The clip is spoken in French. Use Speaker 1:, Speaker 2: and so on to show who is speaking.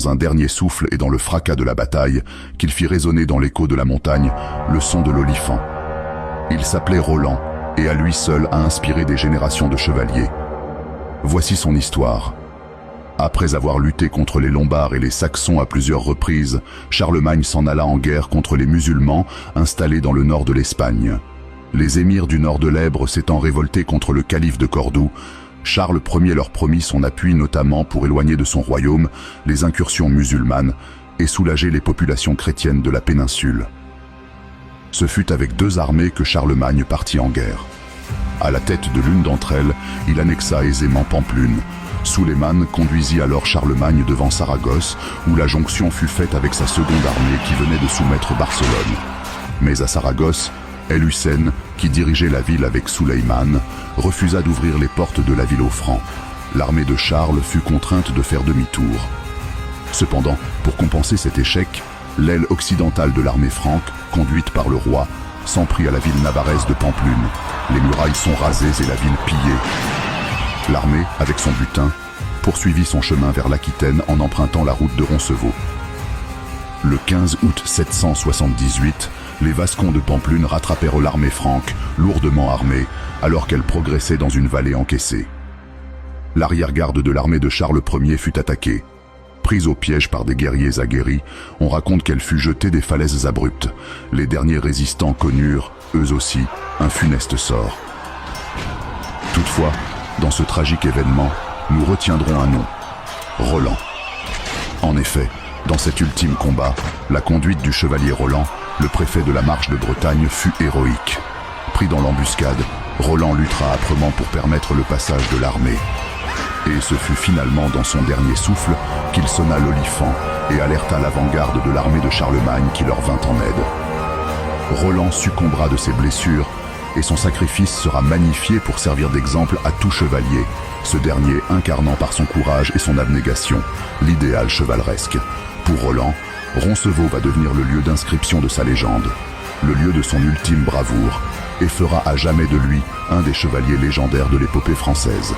Speaker 1: dans un dernier souffle et dans le fracas de la bataille qu'il fit résonner dans l'écho de la montagne le son de l'olifant. Il s'appelait Roland et à lui seul a inspiré des générations de chevaliers. Voici son histoire. Après avoir lutté contre les Lombards et les Saxons à plusieurs reprises, Charlemagne s'en alla en guerre contre les musulmans installés dans le nord de l'Espagne. Les émirs du nord de l'Èbre s'étant révoltés contre le calife de Cordoue, Charles Ier leur promit son appui notamment pour éloigner de son royaume les incursions musulmanes et soulager les populations chrétiennes de la péninsule. Ce fut avec 2 armées que Charlemagne partit en guerre. À la tête de l'une d'entre elles, il annexa aisément Pampelune. Sulayman conduisit alors Charlemagne devant Saragosse, où la jonction fut faite avec sa seconde armée qui venait de soumettre Barcelone. Mais à Saragosse, El Hussein, qui dirigeait la ville avec Sulayman, refusa d'ouvrir les portes de la ville aux Francs. L'armée de Charles fut contrainte de faire demi-tour. Cependant, pour compenser cet échec, l'aile occidentale de l'armée franque, conduite par le roi, s'en prit à la ville navarraise de Pampelune. Les murailles sont rasées et la ville pillée. L'armée, avec son butin, poursuivit son chemin vers l'Aquitaine en empruntant la route de Roncevaux. Le 15 août 778, les Vascons de Pampelune rattrapèrent l'armée franque, lourdement armée, alors qu'elle progressait dans une vallée encaissée. L'arrière-garde de l'armée de Charles Ier fut attaquée. Prise au piège par des guerriers aguerris, on raconte qu'elle fut jetée des falaises abruptes. Les derniers résistants connurent, eux aussi, un funeste sort. Toutefois, dans ce tragique événement, nous retiendrons un nom, Roland. En effet, dans cet ultime combat, la conduite du chevalier Roland, le préfet de la Marche de Bretagne, fut héroïque. Pris dans l'embuscade, Roland luttera âprement pour permettre le passage de l'armée. Et ce fut finalement dans son dernier souffle qu'il sonna l'olifant et alerta l'avant-garde de l'armée de Charlemagne qui leur vint en aide. Roland succombera de ses blessures et son sacrifice sera magnifié pour servir d'exemple à tout chevalier, ce dernier incarnant par son courage et son abnégation l'idéal chevaleresque. Pour Roland, Roncevaux va devenir le lieu d'inscription de sa légende, le lieu de son ultime bravoure, et fera à jamais de lui un des chevaliers légendaires de l'épopée française.